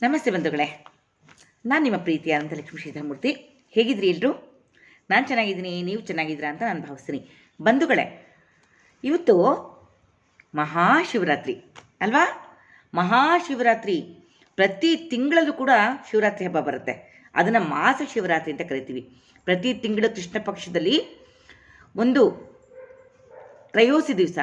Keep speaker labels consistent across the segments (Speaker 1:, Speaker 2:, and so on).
Speaker 1: ನಮಸ್ತೆ ಬಂಧುಗಳೇ, ನಾನು ನಿಮ್ಮ ಪ್ರೀತಿಯ ಅನಂತಲಕ್ಷ್ಮಿ ಶ್ರೀಧರಮೂರ್ತಿ. ಹೇಗಿದ್ರಿ ಎಲ್ಲರೂ? ನಾನು ಚೆನ್ನಾಗಿದ್ದೀನಿ, ನೀವು ಚೆನ್ನಾಗಿದ್ದೀರಾ ಅಂತ ನಾನು ಭಾವಿಸ್ತೀನಿ. ಬಂಧುಗಳೇ, ಇವತ್ತು ಮಹಾಶಿವರಾತ್ರಿ ಅಲ್ವಾ? ಮಹಾಶಿವರಾತ್ರಿ ಪ್ರತಿ ತಿಂಗಳಲ್ಲೂ ಕೂಡ ಶಿವರಾತ್ರಿ ಹಬ್ಬ ಬರುತ್ತೆ. ಅದನ್ನು ಮಾಸ ಶಿವರಾತ್ರಿ ಅಂತ ಕರಿತೀವಿ. ಪ್ರತಿ ತಿಂಗಳು ಕೃಷ್ಣ ಪಕ್ಷದಲ್ಲಿ ಒಂದು ತ್ರಯೋಸಿ ದಿವಸ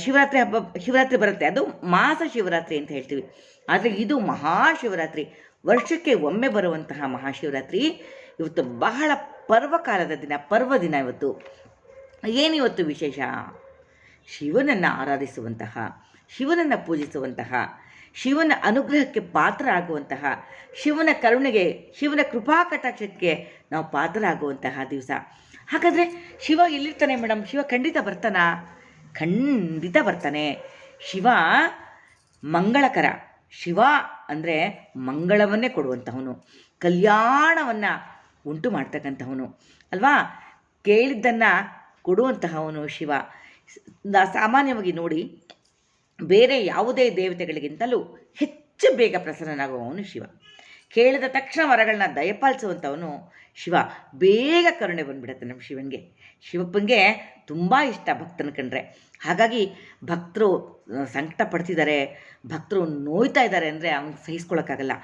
Speaker 1: ಶಿವರಾತ್ರಿ ಬರುತ್ತೆ. ಅದು ಮಾಸ ಶಿವರಾತ್ರಿ ಅಂತ ಹೇಳ್ತೀವಿ. ಆದರೆ ಇದು ಮಹಾಶಿವರಾತ್ರಿ, ವರ್ಷಕ್ಕೆ ಒಮ್ಮೆ ಬರುವಂತಹ ಮಹಾಶಿವರಾತ್ರಿ. ಇವತ್ತು ಬಹಳ ಪರ್ವಕಾಲದ ದಿನ, ಪರ್ವದಿನ. ಏನಿವತ್ತು ವಿಶೇಷ? ಶಿವನನ್ನು ಆರಾಧಿಸುವಂತಹ, ಶಿವನನ್ನು ಪೂಜಿಸುವಂತಹ, ಶಿವನ ಅನುಗ್ರಹಕ್ಕೆ ಪಾತ್ರರಾಗುವಂತಹ, ಶಿವನ ಕರುಣೆಗೆ, ಶಿವನ ಕೃಪಾ ಕಟಾಕ್ಷಕ್ಕೆ ನಾವು ಪಾತ್ರರಾಗುವಂತಹ ದಿವಸ. ಹಾಗಾದರೆ ಶಿವ ಎಲ್ಲಿರ್ತಾನೆ ಮೇಡಮ್? ಶಿವ ಖಂಡಿತ ಬರ್ತಾನಾ? ಖಂಡಿತ ಬರ್ತಾನೆ. ಶಿವ ಮಂಗಳಕರ. ಶಿವ ಅಂದರೆ ಮಂಗಳವನ್ನೇ ಕೊಡುವಂತಹವನು, ಕಲ್ಯಾಣವನ್ನು ಉಂಟು ಮಾಡ್ತಕ್ಕಂಥವನು ಅಲ್ವಾ? ಕೇಳಿದ್ದನ್ನು ಕೊಡುವಂತಹವನು ಶಿವ. ಸಾಮಾನ್ಯವಾಗಿ ನೋಡಿ, ಬೇರೆ ಯಾವುದೇ ದೇವತೆಗಳಿಗಿಂತಲೂ ಹೆಚ್ಚು ಬೇಗ ಪ್ರಸನ್ನನಾಗುವವನು ಶಿವ. ಕೇಳಿದ ತಕ್ಷಣ ವರಗಳನ್ನ ದಯಪಾಲಿಸುವಂಥವನು ಶಿವ. ಬೇಗ ಕರುಣೆ ಬಂದುಬಿಡುತ್ತೆ ನಮ್ಮ ಶಿವನಿಗೆ. ಶಿವಪ್ಪನಿಗೆ ತುಂಬ ಇಷ್ಟ ಭಕ್ತನ ಕಂಡ್ರೆ. ಹಾಗಾಗಿ ಭಕ್ತರು ಸಂಕಟ ಪಡ್ತಿದ್ದಾರೆ, ಭಕ್ತರು ನೋಯ್ತಾ ಇದ್ದಾರೆ ಅಂದರೆ ಅವನಿಗೆ ಸಹಿಸ್ಕೊಳ್ಳೋಕ್ಕಾಗಲ್ಲ.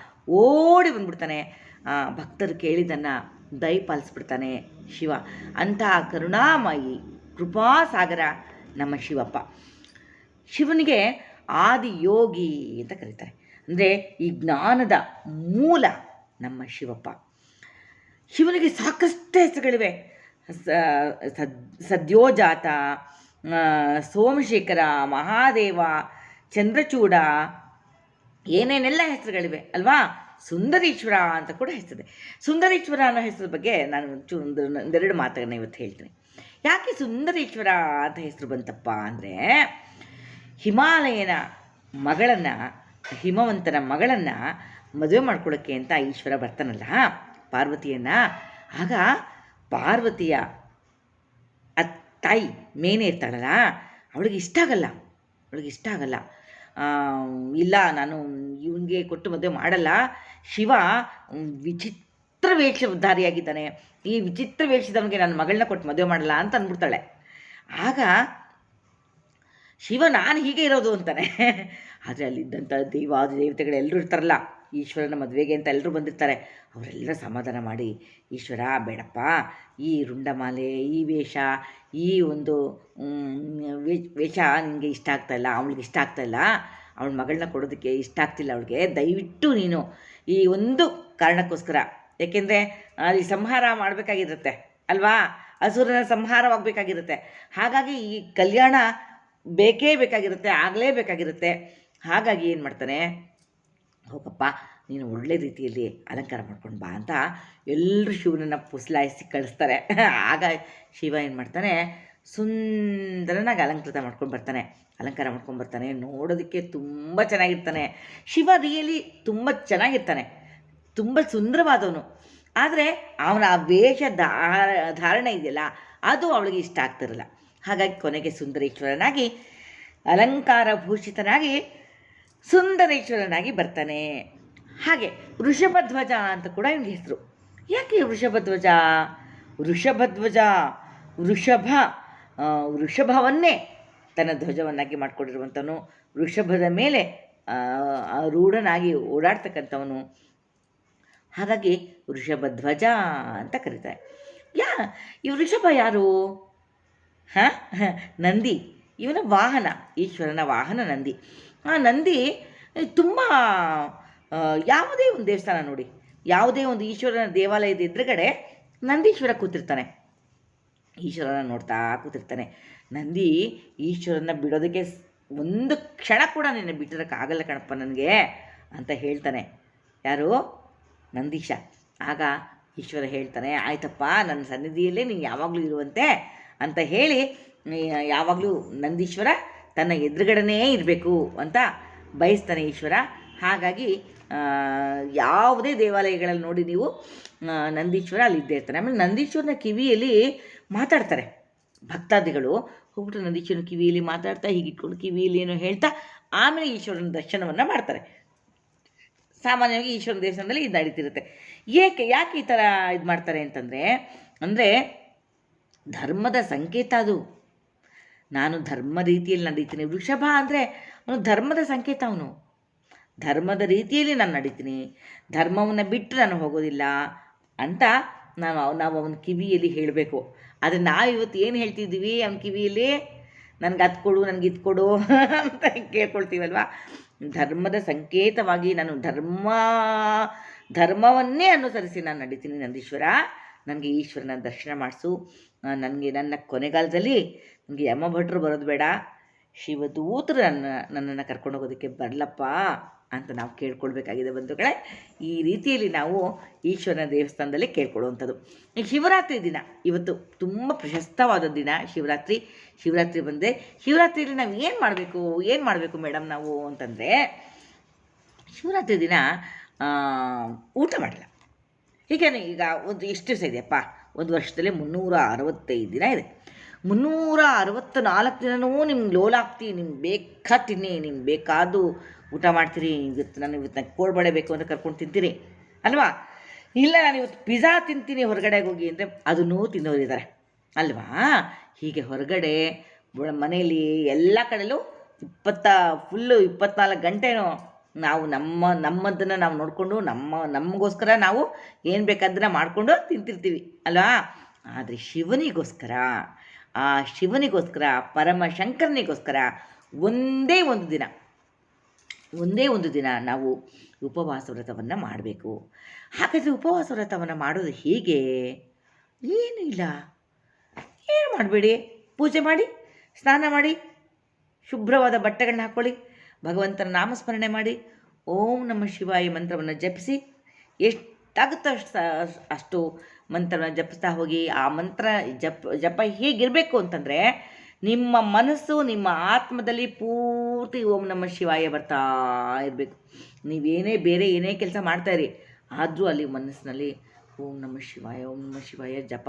Speaker 1: ಓಡಿ ಬಂದ್ಬಿಡ್ತಾನೆ, ಭಕ್ತರು ಕೇಳಿದ್ದನ್ನು ದಯಪಾಲಿಸ್ಬಿಡ್ತಾನೆ ಶಿವ. ಅಂತಹ ಕರುಣಾಮಯಿ ಕೃಪಾಸಾಗರ ನಮ್ಮ ಶಿವಪ್ಪ. ಶಿವನಿಗೆ ಆದಿಯೋಗಿ ಅಂತ ಕರೀತಾರೆ. ಅಂದರೆ ಈ ಜ್ಞಾನದ ಮೂಲ ನಮ್ಮ ಶಿವಪ್ಪ. ಶಿವನಿಗೆ ಸಾಕಷ್ಟು ಹೆಸರುಗಳಿವೆ. ಸದ್ಯೋಜಾತ, ಸೋಮಶೇಖರ, ಮಹಾದೇವ, ಚಂದ್ರಚೂಡ, ಏನೇನೆಲ್ಲ ಹೆಸರುಗಳಿವೆ ಅಲ್ವಾ? ಸುಂದರೇಶ್ವರ ಅಂತ ಕೂಡ ಹೆಸರಿದೆ. ಸುಂದರೇಶ್ವರ ಅನ್ನೋ ಹೆಸರು ಬಗ್ಗೆ ನಾನು ಒಂದೆರಡು ಮಾತುಗಳನ್ನ ಇವತ್ತು ಹೇಳ್ತೀನಿ. ಯಾಕೆ ಸುಂದರೇಶ್ವರ ಅಂತ ಹೆಸರು ಬಂತಪ್ಪ ಅಂದರೆ, ಹಿಮಾಲಯನ ಮಗಳನ್ನು, ಹಿಮವಂತನ ಮಗಳನ್ನು ಮದುವೆ ಮಾಡ್ಕೊಳ್ಳೋಕ್ಕೆ ಅಂತ ಈಶ್ವರ ಬರ್ತಾನಲ್ಲ ಪಾರ್ವತಿಯನ್ನು. ಆಗ ಪಾರ್ವತಿಯ ತಾಯಿ ಮೇನೆ ಇರ್ತಾಳಲ್ಲ, ಅವಳಿಗೆ ಇಷ್ಟ ಆಗಲ್ಲ. ಇಲ್ಲ, ನಾನು ಇವನಿಗೆ ಕೊಟ್ಟು ಮದುವೆ ಮಾಡಲ್ಲ. ಶಿವ ವಿಚಿತ್ರ ವೇಷಧಾರಿಯಾಗಿದ್ದಾನೆ, ಈ ವಿಚಿತ್ರ ವೇಷದವನಿಗೆ ನನ್ನ ಮಗಳನ್ನ ಕೊಟ್ಟು ಮದುವೆ ಮಾಡಲ್ಲ ಅಂತ ಅಂದ್ಬಿಡ್ತಾಳೆ. ಆಗ ಶಿವ ನಾನು ಹೀಗೆ ಇರೋದು ಅಂತಾನೆ. ಆದರೆ ಅಲ್ಲಿದ್ದಂಥ ದೇವತೆಗಳೆಲ್ಲರೂ ಇರ್ತಾರಲ್ಲ, ಈಶ್ವರನ ಮದುವೆಗೆ ಅಂತ ಎಲ್ಲರೂ ಬಂದಿರ್ತಾರೆ. ಅವರೆಲ್ಲ ಸಮಾಧಾನ ಮಾಡಿ, ಈಶ್ವರ ಬೇಡಪ್ಪ, ಈ ರುಂಡಮಾಲೆ, ಈ ವೇಷ, ಈ ಒಂದು ವೇಷ ನಿನಗೆ ಇಷ್ಟ ಆಗ್ತಾಯಿಲ್ಲ, ಅವಳಿಗೆ ಇಷ್ಟ ಆಗ್ತಾಯಿಲ್ಲ, ಅವಳ ಮಗಳನ್ನ ಕೊಡೋದಕ್ಕೆ ಇಷ್ಟ ಆಗ್ತಿಲ್ಲ ಅವಳಿಗೆ. ದಯವಿಟ್ಟು ನೀನು ಈ ಒಂದು ಕಾರಣಕ್ಕೋಸ್ಕರ, ಏಕೆಂದರೆ ಅಲ್ಲಿ ಸಂಹಾರ ಮಾಡಬೇಕಾಗಿರುತ್ತೆ ಅಲ್ವಾ? ಅಸುರನ ಸಂಹಾರವಾಗಬೇಕಾಗಿರುತ್ತೆ. ಹಾಗಾಗಿ ಈ ಕಲ್ಯಾಣ ಬೇಕಾಗಿರುತ್ತೆ, ಆಗಲೇಬೇಕಾಗಿರುತ್ತೆ. ಹಾಗಾಗಿ ಏನು ಮಾಡ್ತಾನೆ, ಹೋಗಪ್ಪ ನೀನು ಒಳ್ಳೆ ರೀತಿಯಲ್ಲಿ ಅಲಂಕಾರ ಮಾಡ್ಕೊಂಡು ಬಾ ಅಂತ ಎಲ್ಲರೂ ಶಿವನನ್ನು ಪುಸಲಾಯಿಸಿ ಕಳಿಸ್ತಾರೆ. ಆಗ ಶಿವ ಏನು ಮಾಡ್ತಾನೆ, ಸುಂದರನಾಗಿ ಅಲಂಕಾರ ಮಾಡ್ಕೊಂಡು ಬರ್ತಾನೆ. ನೋಡೋದಕ್ಕೆ ತುಂಬ ಚೆನ್ನಾಗಿರ್ತಾನೆ ಶಿವ. ರಿಯಲಿ ತುಂಬ ಚೆನ್ನಾಗಿರ್ತಾನೆ, ತುಂಬ ಸುಂದರವಾದವನು. ಆದರೆ ಅವನ ಆ ವೇಷ ಧಾರಣೆ ಇದೆಯಲ್ಲ, ಅದು ಅವಳಿಗೆ ಇಷ್ಟ ಆಗ್ತಿರಲ್ಲ. ಹಾಗಾಗಿ ಕೊನೆಗೆ ಸುಂದರೇಶ್ವರನಾಗಿ, ಅಲಂಕಾರ ಭೂಷಿತನಾಗಿ ಸುಂದರೇಶ್ವರನಾಗಿ ಬರ್ತಾನೆ. ಹಾಗೆ ವೃಷಭಧ್ವಜ ಅಂತ ಕೂಡ ಇವನಿಗೆ ಹೆಸರು. ಯಾಕೆ ವೃಷಭಧ್ವಜ? ವೃಷಭವನ್ನೇ ತನ್ನ ಧ್ವಜವನ್ನಾಗಿ ಮಾಡಿಕೊಂಡಿರುವಂಥವನು, ವೃಷಭದ ಮೇಲೆ ರೂಢನಾಗಿ ಓಡಾಡ್ತಕ್ಕಂಥವನು. ಹಾಗಾಗಿ ವೃಷಭಧ್ವಜ ಅಂತ ಕರೀತಾರೆ. ಈ ವೃಷಭ ಯಾರು? ನಂದಿ. ಇವನ ವಾಹನ, ಈಶ್ವರನ ವಾಹನ ನಂದಿ. ಆ ನಂದಿ ತುಂಬ, ಯಾವುದೇ ಒಂದು ದೇವಸ್ಥಾನ ನೋಡಿ, ಯಾವುದೇ ಒಂದು ಈಶ್ವರನ ದೇವಾಲಯದ ಎದುರುಗಡೆ ನಂದೀಶ್ವರ ಕೂತಿರ್ತಾನೆ. ಈಶ್ವರನ ನೋಡ್ತಾ ಕೂತಿರ್ತಾನೆ. ನಂದಿ ಈಶ್ವರನ ಬಿಡೋದಕ್ಕೆ ಒಂದು ಕ್ಷಣ ಕೂಡ ನಿನ್ನ ಬಿಟ್ಟಿರೋಕ್ಕಾಗಲ್ಲ ಕಣಪ್ಪ ನನಗೆ ಅಂತ ಹೇಳ್ತಾನೆ. ಯಾರು? ನಂದೀಶ. ಆಗ ಈಶ್ವರ ಹೇಳ್ತಾನೆ, ಆಯ್ತಪ್ಪ, ನನ್ನ ಸನ್ನಿಧಿಯಲ್ಲೇ ನೀನು ಯಾವಾಗಲೂ ಇರುವಂತೆ ಅಂತ ಹೇಳಿ, ಯಾವಾಗಲೂ ನಂದೀಶ್ವರ ತನ್ನ ಎದುರುಗಡೆನೇ ಇರಬೇಕು ಅಂತ ಬಯಸ್ತಾನೆ ಈಶ್ವರ. ಹಾಗಾಗಿ ಯಾವುದೇ ದೇವಾಲಯಗಳಲ್ಲಿ ನೋಡಿ ನೀವು, ನಂದೀಶ್ವರ ಅಲ್ಲಿದ್ದೇ ಇರ್ತಾನೆ. ಆಮೇಲೆ ನಂದೀಶ್ವರನ ಕಿವಿಯಲ್ಲಿ ಮಾತಾಡ್ತಾರೆ ಭಕ್ತಾದಿಗಳು. ಹೋಗ್ಬಿಟ್ಟು ನಂದೀಶ್ವರನ ಕಿವಿಯಲ್ಲಿ ಮಾತಾಡ್ತಾ, ಹೀಗಿಟ್ಕೊಂಡು ಕಿವಿಯಲ್ಲಿ ಏನೋ ಹೇಳ್ತಾ, ಆಮೇಲೆ ಈಶ್ವರನ ದರ್ಶನವನ್ನು ಮಾಡ್ತಾರೆ. ಸಾಮಾನ್ಯವಾಗಿ ಈಶ್ವರನ ದೇವಸ್ಥಾನದಲ್ಲಿ ಇದು ನಡೀತಿರುತ್ತೆ. ಯಾಕೆ ಈ ಥರ ಇದು ಮಾಡ್ತಾರೆ ಅಂತಂದರೆ, ಅಂದರೆ ಧರ್ಮದ ಸಂಕೇತ ಅದು. ನಾನು ಧರ್ಮ ರೀತಿಯಲ್ಲಿ ನಡೀತೀನಿ. ವೃಷಭ ಅಂದರೆ ಅವನು ಧರ್ಮದ ಸಂಕೇತ. ಅವನು ಧರ್ಮದ ರೀತಿಯಲ್ಲಿ ನಾನು ನಡೀತೀನಿ, ಧರ್ಮವನ್ನು ಬಿಟ್ಟು ನಾನು ಹೋಗೋದಿಲ್ಲ ಅಂತ ನಾವು ಅವನ ಕಿವಿಯಲ್ಲಿ ಹೇಳಬೇಕು. ಆದರೆ ನಾವು ಇವತ್ತು ಏನು ಹೇಳ್ತಿದ್ದೀವಿ ಅವನ ಕಿವಿಯಲ್ಲಿ? ನನಗೆ ಅದು ಕೊಡು, ನನಗೆ ಇದು ಕೊಡು ಅಂತ ಕೇಳ್ಕೊಳ್ತೀವಲ್ವ. ಧರ್ಮದ ಸಂಕೇತವಾಗಿ ನಾನು ಧರ್ಮವನ್ನೇ ಅನುಸರಿಸಿ ನಾನು ನಡೀತೀನಿ. ನಂದೀಶ್ವರ, ನನಗೆ ಈಶ್ವರನ ದರ್ಶನ ಮಾಡಿಸು. ನನ್ನ ಕೊನೆಗಾಲದಲ್ಲಿ ನನಗೆ ಯಮಭಟ್ರು ಬರೋದು ಬೇಡ, ಶಿವದೂತರು ನನ್ನನ್ನು ಕರ್ಕೊಂಡು ಹೋಗೋದಕ್ಕೆ ಬರಲಪ್ಪ ಅಂತ ನಾವು ಕೇಳ್ಕೊಳ್ಬೇಕಾಗಿದೆ ಬಂಧುಗಳೇ. ಈ ರೀತಿಯಲ್ಲಿ ನಾವು ಈಶ್ವರನ ದೇವಸ್ಥಾನದಲ್ಲಿ ಕೇಳ್ಕೊಳ್ಳುವಂಥದ್ದು. ಈ ಶಿವರಾತ್ರಿ ದಿನ ಇವತ್ತು ತುಂಬ ಪ್ರಶಸ್ತವಾದ ದಿನ ಶಿವರಾತ್ರಿ ಬಂದರೆ, ಶಿವರಾತ್ರಿಯಲ್ಲಿ ನಾವು ಏನು ಮಾಡಬೇಕು ಮೇಡಮ್ ನಾವು ಅಂತಂದರೆ, ಶಿವರಾತ್ರಿ ದಿನ ಊಟ ಮಾಡಲ್ಲ. ಈಗ ಎಷ್ಟು ದಿವಸ ಇದೆಯಪ್ಪ? ಒಂದು ವರ್ಷದಲ್ಲಿ 365 ದಿನ ಇದೆ. 364 ದಿನವೂ ನಿಮ್ಗೆ ಲೋಲಾಗ್ತಿ, ನಿಮ್ಗೆ ಬೇಕಾ ತಿನ್ನಿ, ನಿಮ್ಗೆ ಬೇಕಾದು ಊಟ ಮಾಡ್ತೀರಿ. ಇವತ್ತು ನನಗೆ ಕೋಳ್ಬಳೆ ಬೇಕು ಅಂತ ಕರ್ಕೊಂಡು ತಿಂತೀರಿ ಅಲ್ವಾ? ಇಲ್ಲ, ನಾನು ಇವತ್ತು ಪಿಜ್ಜಾ ತಿಂತೀನಿ ಹೊರಗಡೆಗೆ ಹೋಗಿ ಅಂದರೆ ಅದನ್ನೂ ತಿನ್ನೋರಿದ್ದಾರೆ ಅಲ್ವಾ? ಹೀಗೆ ಹೊರಗಡೆ ಮನೆಯಲ್ಲಿ ಎಲ್ಲ ಕಡೆಯಲ್ಲೂ 24 ಗಂಟೆನೂ ನಾವು ನಮ್ಮದನ್ನು ನಾವು ನೋಡಿಕೊಂಡು ನಮಗೋಸ್ಕರ ನಾವು ಏನು ಬೇಕಾದನ್ನ ಮಾಡಿಕೊಂಡು ತಿಂತಿರ್ತೀವಿ ಅಲ್ವಾ? ಆದರೆ ಶಿವನಿಗೋಸ್ಕರ ಪರಮಶಂಕರನಿಗೋಸ್ಕರ ಒಂದೇ ಒಂದು ದಿನ ನಾವು ಉಪವಾಸ ವ್ರತವನ್ನು ಮಾಡಬೇಕು. ಹಾಗಾದರೆ ಉಪವಾಸ ವ್ರತವನ್ನು ಮಾಡೋದು ಹೇಗೆ? ಏನೂ ಇಲ್ಲ, ಏನು ಮಾಡಬೇಡಿ. ಪೂಜೆ ಮಾಡಿ, ಸ್ನಾನ ಮಾಡಿ, ಶುಭ್ರವಾದ ಬಟ್ಟೆಗಳನ್ನ ಹಾಕ್ಕೊಳ್ಳಿ, ಭಗವಂತನ ನಾಮಸ್ಮರಣೆ ಮಾಡಿ, ಓಂ ನಮಃ ಶಿವಾಯ ಮಂತ್ರವನ್ನು ಜಪಿಸಿ, ಎಷ್ಟಾಗುತ್ತೋ ಅಷ್ಟು ಮಂತ್ರವನ್ನು ಜಪಿಸ್ತಾ ಹೋಗಿ. ಆ ಮಂತ್ರ ಜಪ ಹೇಗಿರಬೇಕು ಅಂತಂದರೆ, ನಿಮ್ಮ ಮನಸ್ಸು ನಿಮ್ಮ ಆತ್ಮದಲ್ಲಿ ಪೂರ್ತಿ ಓಂ ನಮಃ ಶಿವಾಯ ಬರ್ತಾ ಇರಬೇಕು. ಬೇರೆ ಏನೇ ಕೆಲಸ ಮಾಡ್ತಾಯಿರಿ, ಆದರೂ ಅಲ್ಲಿ ಮನಸ್ಸಿನಲ್ಲಿ ಓಂ ನಮಃ ಶಿವಾಯ ಜಪ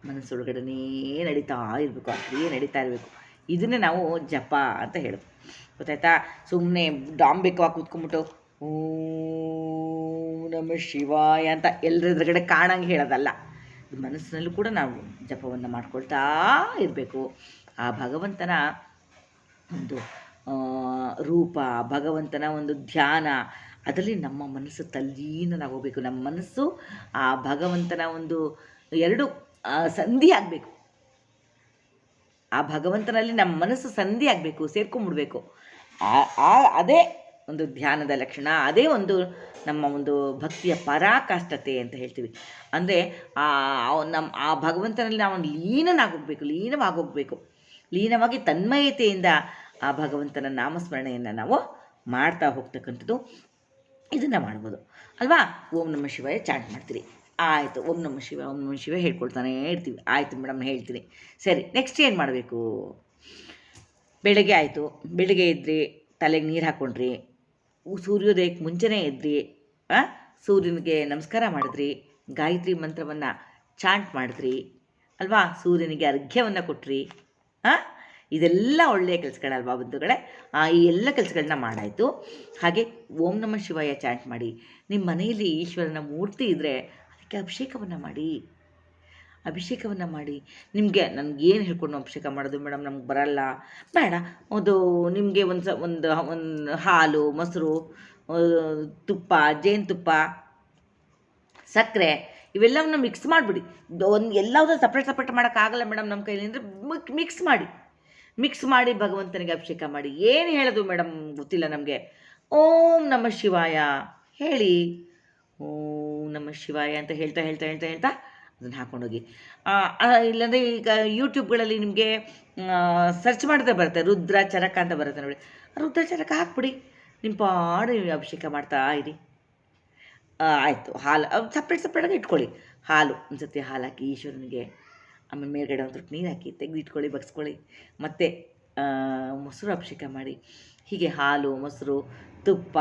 Speaker 1: ಮನಸ್ಸೊಳಗಡೆನೇ ನಡೀತಾ ಇರಬೇಕು, ಆ ಕ್ರಿಯೆ ನಡೀತಾ ಇರಬೇಕು. ಇದನ್ನೇ ನಾವು ಜಪ ಅಂತ ಹೇಳೋದು, ಗೊತ್ತಾಯ್ತಾ? ಸುಮ್ಮನೆ ಡಾಂಬಿಕವಾಗಿ ಕೂತ್ಕೊಂಡ್ಬಿಟ್ಟು ಓಂ ನಮಃ ಶಿವಾಯ ಅಂತ ಎಲ್ಲರೆದುರುಗಡೆ ಕಾಣಂಗೆ ಹೇಳೋದಲ್ಲ. ಮನಸ್ಸಿನಲ್ಲೂ ಕೂಡ ನಾವು ಜಪವನ್ನು ಮಾಡ್ಕೊಳ್ತಾ ಇರಬೇಕು. ಆ ಭಗವಂತನ ಒಂದು ರೂಪ, ಭಗವಂತನ ಒಂದು ಧ್ಯಾನ, ಅದರಲ್ಲಿ ನಮ್ಮ ಮನಸ್ಸು ತಲ್ಲೀನನಾಗೋಗಬೇಕು. ನಮ್ಮ ಮನಸ್ಸು ಆ ಭಗವಂತನ ಒಂದು ಎರಡು ಸಂಧಿ ಆಗಬೇಕು. ಆ ಭಗವಂತನಲ್ಲಿ ನಮ್ಮ ಮನಸ್ಸು ಸಂಧಿ ಆಗಬೇಕು, ಸೇರ್ಕೊಂಡ್ಬಿಡ್ಬೇಕು. ಅದೇ ಒಂದು ಧ್ಯಾನದ ಲಕ್ಷಣ, ಅದೇ ಒಂದು ನಮ್ಮ ಒಂದು ಭಕ್ತಿಯ ಪರಾಕಾಷ್ಠತೆ ಅಂತ ಹೇಳ್ತೀವಿ. ಅಂದರೆ ಆ ಭಗವಂತನಲ್ಲಿ ನಾವು ಲೀನವಾಗಿ ತನ್ಮಯತೆಯಿಂದ ಆ ಭಗವಂತನ ನಾಮಸ್ಮರಣೆಯನ್ನು ನಾವು ಮಾಡ್ತಾ ಹೋಗ್ತಕ್ಕಂಥದ್ದು. ಇದನ್ನು ಮಾಡ್ಬೋದು ಅಲ್ವಾ? ಓಂ ನಮಃ ಶಿವಾಯ ಚಾಂಟ್ ಮಾಡ್ತೀರಿ, ಆಯಿತು. ಓಂ ನಮಃ ಶಿವ ಹೇಳ್ಕೊಳ್ತಾನೆ ಇರ್ತೀವಿ, ಆಯಿತು ಮೇಡಮ್ ಹೇಳ್ತೀನಿ. ಸರಿ, ನೆಕ್ಸ್ಟ್ ಏನು ಮಾಡಬೇಕು? ಬೆಳಗ್ಗೆ ಆಯಿತು, ಬೆಳಗ್ಗೆ ಇದ್ರಿ, ತಲೆಗೆ ನೀರು ಹಾಕ್ಕೊಂಡ್ರಿ, ಸೂರ್ಯೋದಯಕ್ಕೆ ಮುಂಚೆನೇ ಇದ್ರಿ, ಸೂರ್ಯನಿಗೆ ನಮಸ್ಕಾರ ಮಾಡಿದ್ರಿ, ಗಾಯತ್ರಿ ಮಂತ್ರವನ್ನು ಚಾಂಟ್ ಮಾಡಿದ್ರಿ ಅಲ್ವಾ? ಸೂರ್ಯನಿಗೆ ಅರ್ಘ್ಯವನ್ನು ಕೊಟ್ರಿ. ಇದೆಲ್ಲ ಒಳ್ಳೆಯ ಕೆಲಸಗಳಲ್ವಾ ಬಂಧುಗಳೇ? ಈ ಎಲ್ಲ ಕೆಲಸಗಳನ್ನ ಮಾಡಾಯಿತು. ಹಾಗೆ ಓಂ ನಮಃ ಶಿವಾಯ ಚಾಂಟ್ ಮಾಡಿ. ನಿಮ್ಮ ಮನೆಯಲ್ಲಿ ಈಶ್ವರನ ಮೂರ್ತಿ ಇದ್ದರೆ ಅದಕ್ಕೆ ಅಭಿಷೇಕವನ್ನು ಮಾಡಿ. ನನಗೇನು ಹೇಳ್ಕೊಂಡು ಅಭಿಷೇಕ ಮಾಡೋದು ಮೇಡಮ್, ನಮ್ಗೆ ಬರಲ್ಲ. ಬೇಡ, ಅದು ನಿಮಗೆ ಒಂದು ಹಾಲು, ಮೊಸರು, ತುಪ್ಪ, ಜೇನುತುಪ್ಪ, ಸಕ್ಕರೆ ಇವೆಲ್ಲವನ್ನು ಮಿಕ್ಸ್ ಮಾಡಿಬಿಡಿ. ಎಲ್ಲದೂ ಸಪ್ರೇಟ್ ಮಾಡೋಕ್ಕಾಗಲ್ಲ ಮೇಡಮ್ ನಮ್ಮ ಕೈಲಿ ಅಂದರೆ ಮಿಕ್ಸ್ ಮಾಡಿ ಭಗವಂತನಿಗೆ ಅಭಿಷೇಕ ಮಾಡಿ. ಏನು ಹೇಳೋದು ಮೇಡಮ್ ಗೊತ್ತಿಲ್ಲ ನಮಗೆ. ಓಂ ನಮಃ ಶಿವಾಯ ಹೇಳಿ, ಓಂ ನಮಃ ಶಿವಾಯ ಅಂತ ಹೇಳ್ತಾ ಅದನ್ನು ಹಾಕ್ಕೊಂಡೋಗಿ. ಇಲ್ಲಾಂದರೆ ಈಗ ಯೂಟ್ಯೂಬ್ಗಳಲ್ಲಿ ನಿಮಗೆ ಸರ್ಚ್ ಮಾಡಿದ್ರೆ ಬರುತ್ತೆ, ರುದ್ರ ಚರಕ ಅಂತ ಬರುತ್ತೆ ನೋಡಿ. ರುದ್ರ ಚರಕ ಹಾಕ್ಬಿಡಿ, ನಿಮ್ಮ ಪಾಡು ಅಭಿಷೇಕ ಮಾಡ್ತಾ ಇರಿ. ಆಯಿತು. ಹಾಲು ಸಪ್ರೇಟಾಗಿ ಇಟ್ಕೊಳ್ಳಿ. ಹಾಲು ಒಂದು ಸತಿ ಹಾಲು ಹಾಕಿ ಈಶ್ವರನಿಗೆ, ಆಮೇಲೆ ಮೇಲ್ಗಡೆ ಒಂದು ನೀರು ಹಾಕಿ ತೆಗೆದಿಟ್ಕೊಳ್ಳಿ, ಬಗ್ಸ್ಕೊಳ್ಳಿ. ಮತ್ತು ಮೊಸರು ಅಭಿಷೇಕ ಮಾಡಿ. ಹೀಗೆ ಹಾಲು, ಮೊಸರು, ತುಪ್ಪ,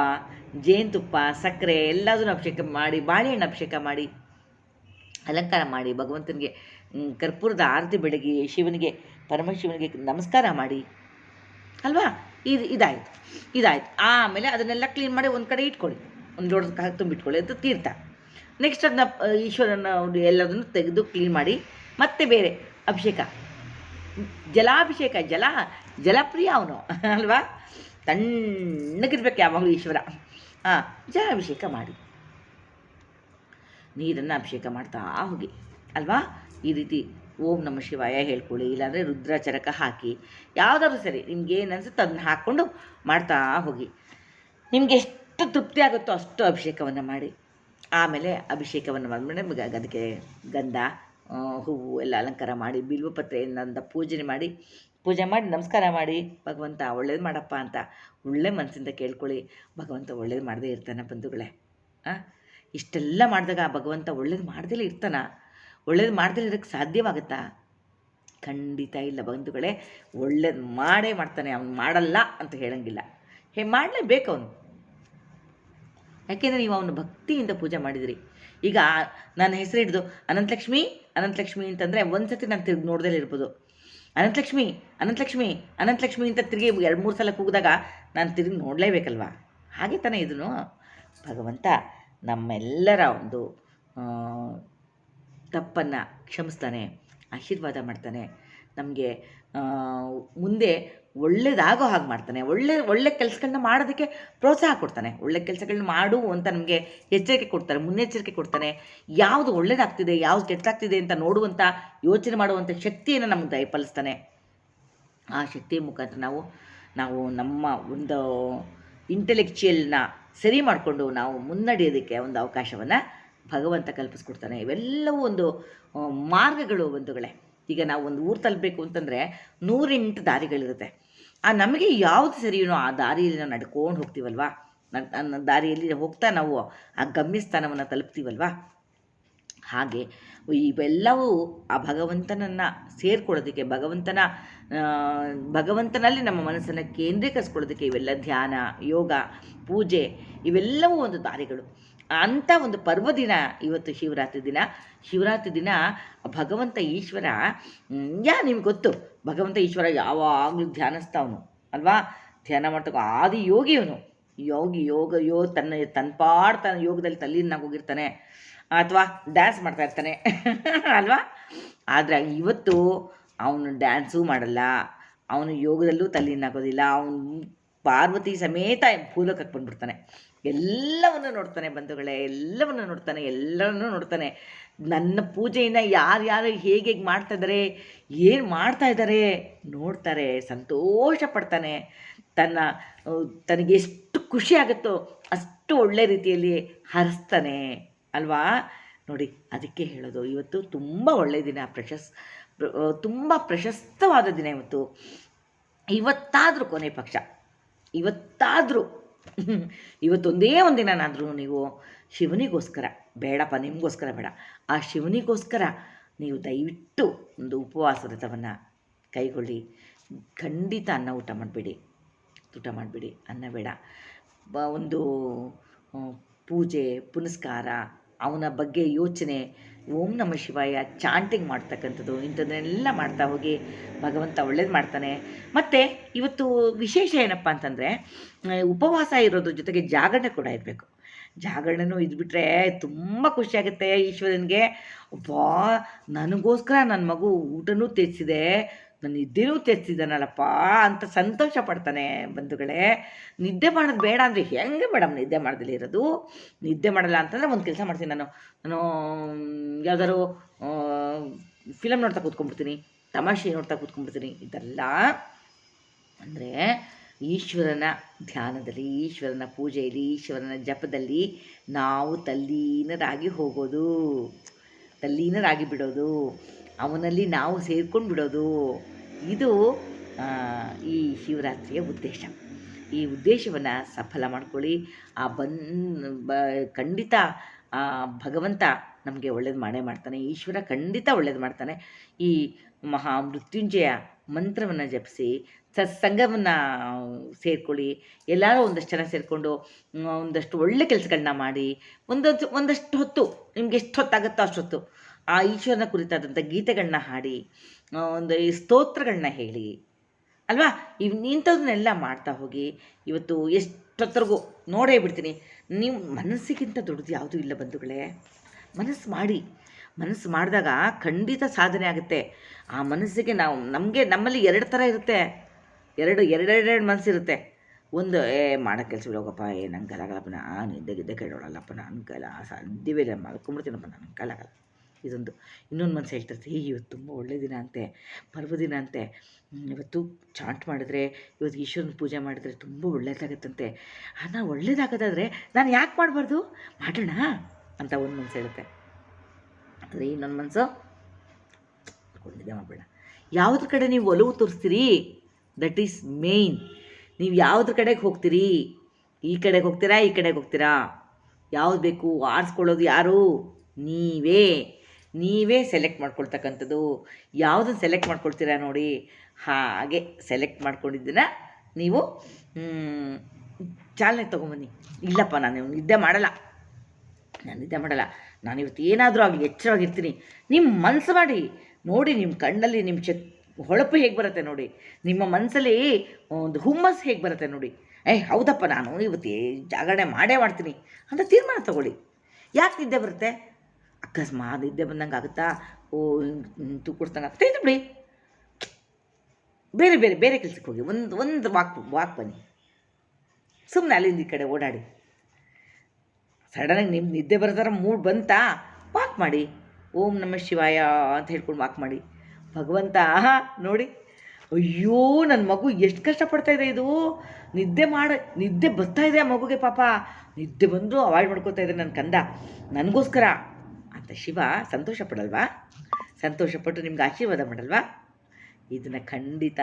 Speaker 1: ಜೇನುತುಪ್ಪ, ಸಕ್ಕರೆ ಎಲ್ಲದನ್ನು ಅಭಿಷೇಕ ಮಾಡಿ, ಬಾಳೆಹಣ್ಣು ಅಭಿಷೇಕ ಮಾಡಿ, ಅಲಂಕಾರ ಮಾಡಿ, ಭಗವಂತನಿಗೆ ಕರ್ಪೂರದ ಆರತಿ ಬೆಳಗಿ, ಪರಮಶಿವನಿಗೆ ನಮಸ್ಕಾರ ಮಾಡಿ ಅಲ್ವಾ? ಇದಾಯಿತು. ಆಮೇಲೆ ಅದನ್ನೆಲ್ಲ ಕ್ಲೀನ್ ಮಾಡಿ ಒಂದು ಕಡೆ ಇಟ್ಕೊಳ್ಳಿ. ಒಂದು ಲೋಟಕ್ಕೆ ಹಾಕಿ ತುಂಬಿಟ್ಕೊಳ್ಳಿ, ಅದು ತೀರ್ಥ. ನೆಕ್ಸ್ಟ್ ಅದನ್ನ ಈಶ್ವರನ ಎಲ್ಲದನ್ನು ತೆಗೆದು ಕ್ಲೀನ್ ಮಾಡಿ ಮತ್ತೆ ಬೇರೆ ಅಭಿಷೇಕ, ಜಲಾಭಿಷೇಕ, ಜಲಪ್ರಿಯ ಅವನು ಅಲ್ವಾ, ತಣ್ಣಗಿರ್ಬೇಕು ಯಾವಾಗಲೂ ಈಶ್ವರ. ಜಲಾಭಿಷೇಕ ಮಾಡಿ, ನೀರನ್ನು ಅಭಿಷೇಕ ಮಾಡ್ತಾ ಹೋಗಿ ಅಲ್ವಾ. ಈ ರೀತಿ ಓಂ ನಮಃ ಶಿವಾಯ ಹೇಳ್ಕೊಳ್ಳಿ, ಇಲ್ಲಾಂದರೆ ರುದ್ರಚರಕ ಹಾಕಿ, ಯಾವುದಾದ್ರೂ ಸರಿ ನಿಮ್ಗೆ ಏನು ಅನಿಸುತ್ತೋ ಅದನ್ನ ಹಾಕ್ಕೊಂಡು ಮಾಡ್ತಾ ಹೋಗಿ. ನಿಮಗೆ ಎಷ್ಟು ತೃಪ್ತಿ ಆಗುತ್ತೋ ಅಷ್ಟು ಅಭಿಷೇಕವನ್ನು ಮಾಡಿ. ಆಮೇಲೆ ಅಭಿಷೇಕವನ್ನು ಮಾಡಿದ್ರೆ ಅದಕ್ಕೆ ಗಂಧ, ಹೂವು ಎಲ್ಲ ಅಲಂಕಾರ ಮಾಡಿ, ಬಿಲ್ವಪತ್ರೆಯಿಂದ ಪೂಜೆ ಮಾಡಿ ನಮಸ್ಕಾರ ಮಾಡಿ, ಭಗವಂತ ಒಳ್ಳೇದು ಮಾಡಪ್ಪ ಅಂತ ಒಳ್ಳೆ ಮನಸ್ಸಿಂದ ಕೇಳ್ಕೊಳ್ಳಿ. ಭಗವಂತ ಒಳ್ಳೇದು ಮಾಡದೇ ಇರ್ತಾನೆ ಬಂಧುಗಳೇ. ಇಷ್ಟೆಲ್ಲ ಮಾಡಿದಾಗ ಭಗವಂತ ಒಳ್ಳೇದು ಮಾಡ್ದಲೇ ಇರ್ತಾನ? ಒಳ್ಳೇದು ಮಾಡ್ದಲೇ ಇರೋಕ್ಕೆ ಸಾಧ್ಯವಾಗುತ್ತಾ? ಖಂಡಿತ ಇಲ್ಲ ಬಂಧುಗಳೇ. ಒಳ್ಳೇದು ಮಾಡೇ ಮಾಡ್ತಾನೆ, ಅವನು ಮಾಡಲ್ಲ ಅಂತ ಹೇಳಂಗಿಲ್ಲ. ಮಾಡಲೇಬೇಕು ಅವನು. ಯಾಕೆಂದರೆ ನೀವು ಅವನು ಭಕ್ತಿಯಿಂದ ಪೂಜೆ ಮಾಡಿದಿರಿ. ಈಗ ನನ್ನ ಹೆಸರು ಹಿಡಿದು ಅನಂತಲಕ್ಷ್ಮಿ ಅಂತಂದರೆ ಒಂದು ಸತಿ ನಾನು ತಿರುಗಿ ನೋಡ್ದಲೇ ಇರ್ಬೋದು. ಅನಂತಲಕ್ಷ್ಮಿ ಅಂತ ತಿರುಗಿ 2-3 ಸಲ ಕೂಗಿದಾಗ ನಾನು ತಿರುಗಿ ನೋಡಲೇಬೇಕಲ್ವ. ಹಾಗೆ ತಾನೇ ಇದನ್ನು ಭಗವಂತ ನಮ್ಮೆಲ್ಲರ ಒಂದು ತಪ್ಪನ್ನು ಕ್ಷಮಿಸ್ತಾನೆ, ಆಶೀರ್ವಾದ ಮಾಡ್ತಾನೆ, ನಮಗೆ ಮುಂದೆ ಒಳ್ಳೇದಾಗೋ ಹಾಗೆ ಮಾಡ್ತಾನೆ, ಒಳ್ಳೆ ಕೆಲಸಗಳನ್ನ ಮಾಡೋದಕ್ಕೆ ಪ್ರೋತ್ಸಾಹ ಕೊಡ್ತಾನೆ, ಒಳ್ಳೆ ಕೆಲಸಗಳನ್ನ ಮಾಡು ಅಂತ ನಮಗೆ ಎಚ್ಚರಿಕೆ ಕೊಡ್ತಾನೆ, ಮುನ್ನೆಚ್ಚರಿಕೆ ಕೊಡ್ತಾನೆ. ಯಾವುದು ಒಳ್ಳೇದಾಗ್ತಿದೆ, ಯಾವುದು ಕೆಟ್ಟಾಗ್ತಿದೆ ಅಂತ ನೋಡುವಂಥ, ಯೋಚನೆ ಮಾಡುವಂಥ ಶಕ್ತಿಯನ್ನು ನಮಗೆ ದಯಪಾಲಿಸ್ತಾನೆ. ಆ ಶಕ್ತಿಯ ಮುಖಾಂತರ ನಾವು ನಮ್ಮ ಒಂದು ಇಂಟೆಲೆಕ್ಚುಯಲ್ನ ಸರಿ ಮಾಡಿಕೊಂಡು ನಾವು ಮುನ್ನಡೆಯೋದಕ್ಕೆ ಒಂದು ಅವಕಾಶವನ್ನು ಭಗವಂತ ಕಲ್ಪಿಸ್ಕೊಡ್ತಾನೆ. ಇವೆಲ್ಲವೂ ಒಂದು ಮಾರ್ಗಗಳು ಬಂಧುಗಳೇ. ಈಗ ನಾವು ಒಂದು ಊರು ತಲುಪಬೇಕು ಅಂತಂದರೆ 108 ದಾರಿಗಳಿರುತ್ತೆ. ನಮಗೆ ಯಾವುದು ಸರಿಯೋ ಆ ದಾರಿಯಲ್ಲಿ ನಾವು ನಡ್ಕೊಂಡು ಹೋಗ್ತೀವಲ್ವ, ದಾರಿಯಲ್ಲಿ ಹೋಗ್ತಾ ನಾವು ಆ ಗಮ್ಯಸ್ಥಾನವನ್ನು ತಲುಪ್ತೀವಲ್ವ. ಹಾಗೆ ಇವೆಲ್ಲವೂ ಆ ಭಗವಂತನನ್ನು ಸೇರ್ಕೊಳ್ಳೋದಕ್ಕೆ, ಭಗವಂತನಲ್ಲಿ ನಮ್ಮ ಮನಸ್ಸನ್ನು ಕೇಂದ್ರೀಕರಿಸ್ಕೊಳ್ಳೋದಕ್ಕೆ ಇವೆಲ್ಲ ಧ್ಯಾನ, ಯೋಗ, ಪೂಜೆ ಇವೆಲ್ಲವೂ ಒಂದು ದಾರಿಗಳು. ಅಂಥ ಒಂದು ಪರ್ವದಿನ ಇವತ್ತು ಶಿವರಾತ್ರಿ ದಿನ ಭಗವಂತ ಈಶ್ವರ ನಿಮ್ಗೆ ಗೊತ್ತು, ಭಗವಂತ ಈಶ್ವರ ಯಾವಾಗಲೂ ಧ್ಯಾನಿಸ್ತಾವನು ಅಲ್ವಾ. ಧ್ಯಾನ ಮಾಡ್ತಕ್ಕ ಆದಿ ಯೋಗಿ ಅವನು. ತನ್ನ ಯೋಗದಲ್ಲಿ ತಲ್ಲೀನಾಗಿ ಹೋಗಿರ್ತಾನೆ, ಅಥವಾ ಡ್ಯಾನ್ಸ್ ಮಾಡ್ತಾ ಇರ್ತಾನೆ ಅಲ್ವಾ. ಆದರೆ ಇವತ್ತು ಅವನು ಡ್ಯಾನ್ಸೂ ಮಾಡಲ್ಲ, ಅವನು ಯೋಗದಲ್ಲೂ ತಲ್ಲೀನಾಗೋದಿಲ್ಲ. ಅವನು ಪಾರ್ವತಿ ಸಮೇತ ಭೂಲೋಕಕ್ಕೆ ಬಂದ್ಬಿಡ್ತಾನೆ. ಎಲ್ಲವನ್ನು ನೋಡ್ತಾನೆ ಬಂಧುಗಳೇ, ಎಲ್ಲರನ್ನೂ ನೋಡ್ತಾನೆ. ನನ್ನ ಪೂಜೆಯನ್ನು ಯಾರ್ಯಾರು ಹೇಗೆ ಮಾಡ್ತಾಯಿದ್ದಾರೆ, ಏನು ಮಾಡ್ತಾಯಿದ್ದಾರೆ ನೋಡ್ತಾರೆ, ಸಂತೋಷ ಪಡ್ತಾನೆ. ತನಗೆ ಎಷ್ಟು ಖುಷಿ ಆಗುತ್ತೋ ಅಷ್ಟು ಒಳ್ಳೆ ರೀತಿಯಲ್ಲಿ ಹರಿಸ್ತಾನೆ ಅಲ್ವಾ. ನೋಡಿ, ಅದಕ್ಕೆ ಹೇಳೋದು ಇವತ್ತು ತುಂಬ ಒಳ್ಳೆಯ ದಿನ, ತುಂಬ ಪ್ರಶಸ್ತವಾದ ದಿನ ಇವತ್ತಾದರೂ ಕೊನೆ ಪಕ್ಷ ಇವತ್ತೊಂದೇ ಒಂದಿನಾದರೂ ನೀವು ಶಿವನಿಗೋಸ್ಕರ ಬೇಡಪ್ಪ, ನಿಮಗೋಸ್ಕರ ಬೇಡ, ಆ ಶಿವನಿಗೋಸ್ಕರ ನೀವು ದಯವಿಟ್ಟು ಒಂದು ಉಪವಾಸ ವ್ರತವನ್ನು ಕೈಗೊಳ್ಳಿ. ಖಂಡಿತ ಊಟ ಮಾಡಬೇಡಿ, ಅನ್ನ ಬೇಡ. ಒಂದು ಪೂಜೆ ಪುನಸ್ಕಾರ, ಅವನ ಬಗ್ಗೆ ಯೋಚನೆ, ಓಂ ನಮಃ ಶಿವಾಯ ಚಾಂಟಿಂಗ್ ಮಾಡ್ತಕ್ಕಂಥದ್ದು, ಇಂಥದ್ದನ್ನೆಲ್ಲ ಮಾಡ್ತಾ ಹೋಗಿ ಭಗವಂತ ಒಳ್ಳೇದು ಮಾಡ್ತಾನೆ. ಮತ್ತು ಇವತ್ತು ವಿಶೇಷ ಏನಪ್ಪ ಅಂತಂದರೆ, ಉಪವಾಸ ಇರೋದ್ರ ಜೊತೆಗೆ ಜಾಗರಣೆ ಕೂಡ ಇರಬೇಕು. ಜಾಗರಣೆನೂ ಇದ್ಬಿಟ್ರೆ ತುಂಬ ಖುಷಿಯಾಗುತ್ತೆ ಈಶ್ವರನಿಗೆ. ನನಗೋಸ್ಕರ ನನ್ನ ಮಗು ಊಟನೂ ತೆಗೆಸಿದೆ, ನನ್ನ ನಿದ್ದೆನೂ ತೆಗೆಸಿದ್ದಾನಲ್ಲಪ್ಪ ಅಂತ ಸಂತೋಷ ಪಡ್ತಾನೆ ಬಂಧುಗಳೇ. ನಿದ್ದೆ ಮಾಡೋದು ಬೇಡ ಅಂದರೆ ಹೆಂಗೆ ಮೇಡಮ್ ನಿದ್ದೆ ಮಾಡ್ದಲ್ಲಿ ಇರೋದು? ನಿದ್ದೆ ಮಾಡಲ್ಲ ಅಂತಂದರೆ ಒಂದು ಕೆಲಸ ಮಾಡ್ತೀನಿ, ನಾನು ಯಾವ್ದಾದ್ರು ಫಿಲಮ್ ನೋಡ್ತಾ ಕೂತ್ಕೊಂಡ್ಬಿಡ್ತೀನಿ, ತಮಾಷೆ ನೋಡ್ತಾ ಕೂತ್ಕೊಂಡ್ಬಿಡ್ತೀನಿ. ಇದೆಲ್ಲ ಅಂದರೆ ಈಶ್ವರನ ಧ್ಯಾನದಲ್ಲಿ, ಈಶ್ವರನ ಪೂಜೆಯಲ್ಲಿ, ಈಶ್ವರನ ಜಪದಲ್ಲಿ ನಾವು ತಲ್ಲೀನರಾಗಿ ಬಿಡೋದು, ಅವನಲ್ಲಿ ನಾವು ಸೇರ್ಕೊಂಡು ಬಿಡೋದು. ಇದು ಈ ಶಿವರಾತ್ರಿಯ ಉದ್ದೇಶ. ಈ ಉದ್ದೇಶವನ್ನು ಸಫಲ ಮಾಡ್ಕೊಳ್ಳಿ. ಖಂಡಿತ ಭಗವಂತ ನಮಗೆ ಒಳ್ಳೇದು ಮಾಡೇ ಮಾಡ್ತಾನೆ, ಈಶ್ವರ ಖಂಡಿತ ಒಳ್ಳೇದು ಮಾಡ್ತಾನೆ. ಈ ಮಹಾ ಮೃತ್ಯುಂಜಯ ಮಂತ್ರವನ್ನು ಜಪಿಸಿ, ಸತ್ಸಂಗವನ್ನು ಸೇರ್ಕೊಳ್ಳಿ. ಎಲ್ಲರೂ ಒಂದಷ್ಟು ಜನ ಸೇರಿಕೊಂಡು ಒಂದಷ್ಟು ಒಳ್ಳೆ ಕೆಲಸಗಳನ್ನ ಮಾಡಿ, ಒಂದಷ್ಟು ಹೊತ್ತು ನಿಮ್ಗೆ ಎಷ್ಟು ಹೊತ್ತಾಗುತ್ತೋ ಅಷ್ಟೊತ್ತು ಆ ಈಶ್ವರನ ಕುರಿತಾದಂಥ ಗೀತೆಗಳನ್ನ ಹಾಡಿ, ಒಂದು ಸ್ತೋತ್ರಗಳನ್ನ ಹೇಳಿ ಅಲ್ವಾ. ಇಂಥದನ್ನೆಲ್ಲ ಮಾಡ್ತಾ ಹೋಗಿ. ಇವತ್ತು ಎಷ್ಟು ಅಷ್ಟೊತ್ತರೆಗೂ ನೋಡೇ ಬಿಡ್ತೀನಿ. ನೀವು ಮನಸ್ಸಿಗಿಂತ ದೊಡ್ಡದು ಯಾವುದೂ ಇಲ್ಲ ಬಂಧುಗಳೇ. ಮನಸ್ಸು ಮಾಡಿ, ಮನಸ್ಸು ಮಾಡಿದಾಗ ಖಂಡಿತ ಸಾಧನೆ ಆಗುತ್ತೆ. ಆ ಮನಸ್ಸಿಗೆ ನಮ್ಮಲ್ಲಿ 2 ಥರ ಇರುತ್ತೆ. ಎರಡು ಮನಸ್ಸಿರುತ್ತೆ. ಒಂದು ಮಾಡೋ ಕೆಲಸಗಳು ಹೋಗಪ್ಪ, ನಂಗೆ ಕೈಲಾಗಲ್ಲಪ್ಪ, ನಾನು ಇದ್ದೆ ಕೇಳೋಳಲ್ಲಪ್ಪ, ನನ್ನ ಕೈಲ ಸಾಧ್ಯವೇ ಇಲ್ಲ, ಮಲ್ಕೊಂಬಿಡ್ತೀನಪ್ಪ, ನನ್ನ ಕೈಲಾಗಲ್ಲ. ಇದೊಂದು. ಇನ್ನೊಂದು ಮನಸ್ಸು ಹೇಳ್ತಿರ್ತೆ, ಇವತ್ತು ತುಂಬ ಒಳ್ಳೆಯ ದಿನ ಅಂತೆ, ಪರ್ವದಿನ ಅಂತೆ, ಇವತ್ತು ಚಾಂಟ್ ಮಾಡಿದ್ರೆ, ಇವತ್ತು ಈಶ್ವರನ ಪೂಜೆ ಮಾಡಿದ್ರೆ ತುಂಬ ಒಳ್ಳೇದಾಗತ್ತಂತೆ. ನಾನು ಒಳ್ಳೇದಾಗೋದಾದರೆ ನಾನು ಯಾಕೆ ಮಾಡಬಾರ್ದು, ಮಾಡೋಣ ಅಂತ ಒಂದು ಮನಸ್ಸು ಹೇಳುತ್ತೆ. ಆದರೆ ಇನ್ನೊಂದು ಮನಸ್ಸು ನಿದ್ದೆ ಮಾಡಬೇಡ. ಯಾವುದ್ರ ಕಡೆ ನೀವು ಒಲವು ತೋರಿಸ್ತೀರಿ, ದಟ್ ಈಸ್ ಮೇಯ್ನ್. ನೀವು ಯಾವುದ್ರ ಕಡೆಗೆ ಹೋಗ್ತೀರಿ, ಈ ಕಡೆಗೆ ಹೋಗ್ತೀರಾ, ಈ ಕಡೆಗೆ ಹೋಗ್ತೀರಾ, ಯಾವ್ದು ಬೇಕು ಆರಿಸ್ಕೊಳ್ಳೋದು ಯಾರು, ನೀವೇ ಸೆಲೆಕ್ಟ್ ಮಾಡ್ಕೊಳ್ತಕ್ಕಂಥದ್ದು. ಯಾವುದನ್ನು ಸೆಲೆಕ್ಟ್ ಮಾಡ್ಕೊಳ್ತೀರಾ ನೋಡಿ, ಹಾಗೆ ಸೆಲೆಕ್ಟ್ ಮಾಡ್ಕೊಂಡಿದ್ದನ್ನು ನೀವು ಚಾಲನೆ ತೊಗೊಂಬನ್ನಿ. ಇಲ್ಲಪ್ಪ ನಾನು ನಿದ್ದೆ ಮಾಡಲ್ಲ, ನಾನು ಇವತ್ತು ಏನಾದರೂ ಆಗಲಿ ಎಚ್ಚರವಾಗಿರ್ತೀನಿ. ನಿಮ್ಮ ಮನಸ್ಸು ಮಾಡಿ ನೋಡಿ, ನಿಮ್ಮ ಕಣ್ಣಲ್ಲಿ ನಿಮ್ಮ ಹೊಳಪು ಹೇಗೆ ಬರುತ್ತೆ ನೋಡಿ, ನಿಮ್ಮ ಮನಸ್ಸಲ್ಲಿ ಒಂದು ಹುಮ್ಮಸ್ಸು ಹೇಗೆ ಬರುತ್ತೆ ನೋಡಿ. ಹೌದಪ್ಪ ನಾನು ಇವತ್ತು ಜಾಗರಣೆ ಮಾಡ್ತೀನಿ ಅಂತ ತೀರ್ಮಾನ ತಗೊಳ್ಳಿ. ಯಾಕೆ ನಿದ್ದೆ ಬರುತ್ತೆ, ಅಕಸ್ಮಾತ್ ನಿದ್ದೆ ಬಂದಂಗೆ ಆಗುತ್ತಾ, ತೂಕೊಡ್ತಂಗೆ ಆಗ್ತಾ ಇದು ಬಿಡಿ, ಬೇರೆ ಕೆಲಸಕ್ಕೆ ಹೋಗಿ ಒಂದು ವಾಕ್ ಬನ್ನಿ, ಸುಮ್ಮನೆ ಅಲ್ಲಿಂದ ಈ ಕಡೆ ಓಡಾಡಿ. ಸಡನ್ನಾಗಿ ನಿಮ್ಮ ನಿದ್ದೆ ಬರೋ ಥರ ಮೂಡ್ ಬಂತಾ, ವಾಕ್ ಮಾಡಿ, ಓಂ ನಮಃ ಶಿವಾಯ ಅಂತ ಹೇಳ್ಕೊಂಡು ವಾಕ್ ಮಾಡಿ. ಭಗವಂತ ನೋಡಿ, ಅಯ್ಯೋ ನನ್ನ ಮಗು ಎಷ್ಟು ಕಷ್ಟಪಡ್ತಾ ಇದೆ, ಇದು ನಿದ್ದೆ ಬರ್ತಾ ಇದೆ ಆ ಮಗುಗೆ, ಪಾಪ ನಿದ್ದೆ ಬಂದು ಅವಾಯ್ಡ್ ಮಾಡ್ಕೋತಾ ಇದೆ ನನ್ನ ಕಂದ, ನನಗೋಸ್ಕರ ಅಂತ ಶಿವ ಸಂತೋಷ ಪಡಲ್ವಾ, ಸಂತೋಷಪಟ್ಟು ನಿಮ್ಗೆ ಆಶೀರ್ವಾದ ಮಾಡಲ್ವಾ. ಇದನ್ನು ಖಂಡಿತ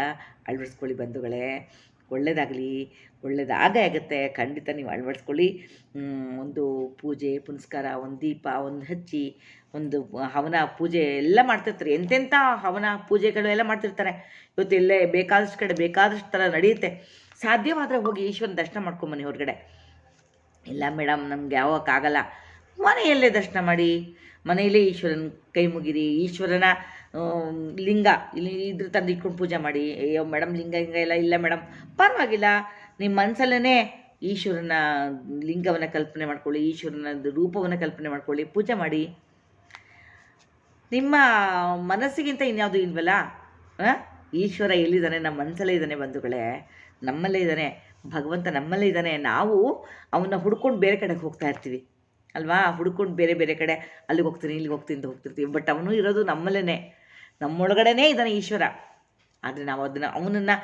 Speaker 1: ಅಳವಡಿಸ್ಕೊಳ್ಳಿ ಬಂಧುಗಳೇ. ಒಳ್ಳೆಯದಾಗೇ ಆಗುತ್ತೆ. ಖಂಡಿತ ನೀವು ಅಳವಡಿಸ್ಕೊಳ್ಳಿ. ಒಂದು ಪೂಜೆ ಪುನಸ್ಕಾರ, ಒಂದು ದೀಪ ಒಂದು ಹಚ್ಚಿ, ಒಂದು ಹವನ ಪೂಜೆ ಎಲ್ಲ ಮಾಡ್ತಿರ್ತಾರೆ. ಎಂತೆಂಥ ಹವನ ಪೂಜೆಗಳು ಎಲ್ಲ ಮಾಡ್ತಿರ್ತಾರೆ. ಇವತ್ತು ಎಲ್ಲೇ ಬೇಕಾದಷ್ಟು ಕಡೆ ಬೇಕಾದಷ್ಟು ಥರ ನಡೆಯುತ್ತೆ. ಸಾಧ್ಯವಾದರೆ ಹೋಗಿ ಈಶ್ವರನ ದರ್ಶನ ಮಾಡ್ಕೊಂಬನ್ನಿ ಹೊರಗಡೆ. ಇಲ್ಲ ಮೇಡಮ್ ನಮ್ಗೆ ಯಾವಕ್ಕಾಗಲ್ಲ, ಮನೆಯಲ್ಲೇ ದರ್ಶನ ಮಾಡಿ, ಮನೆಯಲ್ಲೇ ಈಶ್ವರನ ಕೈ ಮುಗಿರಿ, ಈಶ್ವರನ ಲಿಂಗ ಇದ್ರ ತಂದು ಇಟ್ಕೊಂಡು ಪೂಜೆ ಮಾಡಿ. ಅಯ್ಯೋ ಮೇಡಮ್ ಲಿಂಗ ಎಲ್ಲ ಇಲ್ಲ ಮೇಡಮ್, ಪರವಾಗಿಲ್ಲ, ನಿಮ್ಮ ಮನಸ್ಸಲ್ಲೇ ಈಶ್ವರನ ಲಿಂಗವನ್ನು ಕಲ್ಪನೆ ಮಾಡ್ಕೊಳ್ಳಿ, ಈಶ್ವರನ ರೂಪವನ್ನು ಕಲ್ಪನೆ ಮಾಡ್ಕೊಳ್ಳಿ, ಪೂಜೆ ಮಾಡಿ. ನಿಮ್ಮ ಮನಸ್ಸಿಗಿಂತ ಇನ್ಯಾವುದು ಇಲ್ವಲ್ಲ. ಈಶ್ವರ ಎಲ್ಲಿದ್ದಾನೆ, ನಮ್ಮ ಮನಸ್ಸಲ್ಲೇ ಇದ್ದಾನೆ ಬಂಧುಗಳೇ, ನಮ್ಮಲ್ಲೇ ಇದ್ದಾನೆ ಭಗವಂತ, ನಮ್ಮಲ್ಲೇ ಇದ್ದಾನೆ. ನಾವು ಅವನ್ನ ಹುಡ್ಕೊಂಡು ಬೇರೆ ಕಡೆಗೆ ಹೋಗ್ತಾ ಇರ್ತೀವಿ ಅಲ್ವಾ, ಹುಡ್ಕೊಂಡು ಬೇರೆ ಕಡೆ ಅಲ್ಲಿಗೆ ಹೋಗ್ತೀನಿ ಇಲ್ಲಿಗೆ ಹೋಗ್ತೀನಿ ಅಂತ ಹೋಗ್ತಿರ್ತೀವಿ. ಬಟ್ ಅವನು ಇರೋದು ನಮ್ಮಲ್ಲೇ, ನಮ್ಮೊಳಗಡೆನೇ ಇದ್ದಾನೆ ಈಶ್ವರ. ಆದರೆ ನಾವು ಅವನನ್ನು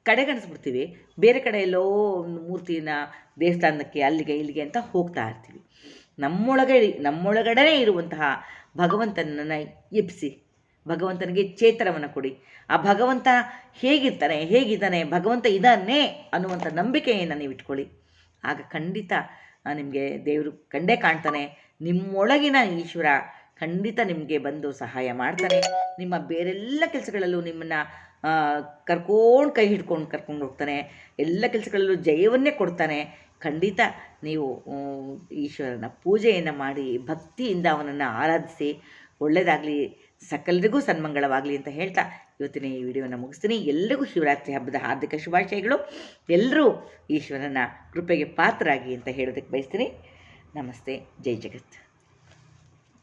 Speaker 1: ಕಡೆಗಣಿಸ್ಬಿಡ್ತೀವಿ, ಬೇರೆ ಕಡೆ ಎಲ್ಲೋ ಒಂದು ಮೂರ್ತಿನ ದೇವಸ್ಥಾನಕ್ಕೆ ಅಲ್ಲಿಗೆ ಇಲ್ಲಿಗೆ ಅಂತ ಹೋಗ್ತಾ ಇರ್ತೀವಿ. ನಮ್ಮೊಳಗಡೆ ಇರುವಂತಹ ಭಗವಂತನನ್ನು ಎಬ್ಬಿಸಿ, ಭಗವಂತನಿಗೆ ಚೇತನವನ್ನು ಕೊಡಿ. ಆ ಭಗವಂತ ಹೇಗಿದ್ದಾನೆ, ಭಗವಂತ ಇದ್ದಾನೆ ಅನ್ನುವಂಥ ನಂಬಿಕೆಯನ್ನು ನೀವು ಇಟ್ಕೊಳ್ಳಿ. ಆಗ ಖಂಡಿತ ನಿಮಗೆ ದೇವರು ಕಂಡೇ ಕಾಣ್ತಾನೆ. ನಿಮ್ಮೊಳಗಿನ ಈಶ್ವರ ಖಂಡಿತ ನಿಮಗೆ ಬಂದು ಸಹಾಯ ಮಾಡ್ತಾನೆ. ನಿಮ್ಮ ಬೇರೆಲ್ಲ ಕೆಲಸಗಳಲ್ಲೂ ನಿಮ್ಮನ್ನು ಕೈ ಹಿಡ್ಕೊಂಡು ಕರ್ಕೊಂಡು ಹೋಗ್ತಾನೆ. ಎಲ್ಲ ಕೆಲಸಗಳಲ್ಲೂ ಜಯವನ್ನೇ ಕೊಡ್ತಾನೆ. ಖಂಡಿತ ನೀವು ಈಶ್ವರನ ಪೂಜೆಯನ್ನು ಮಾಡಿ ಭಕ್ತಿಯಿಂದ ಅವನನ್ನು ಆರಾಧಿಸಿ. ಒಳ್ಳೆಯದಾಗಲಿ, ಸಕಲರಿಗೂ ಸನ್ಮಂಗಳವಾಗಲಿ ಅಂತ ಹೇಳ್ತಾ ಇವತ್ತಿನ ಈ ವಿಡಿಯೋನ ಮುಗಿಸ್ತೀನಿ. ಎಲ್ಲರಿಗೂ ಶಿವರಾತ್ರಿ ಹಬ್ಬದ ಹಾರ್ದಿಕ ಶುಭಾಶಯಗಳು. ಎಲ್ಲರೂ ಈಶ್ವರನ ಕೃಪೆಗೆ ಪಾತ್ರರಾಗಿ ಅಂತ ಹೇಳೋದಕ್ಕೆ ಬಯಸ್ತೀನಿ. ನಮಸ್ತೆ, ಜೈ ಜಗತ್.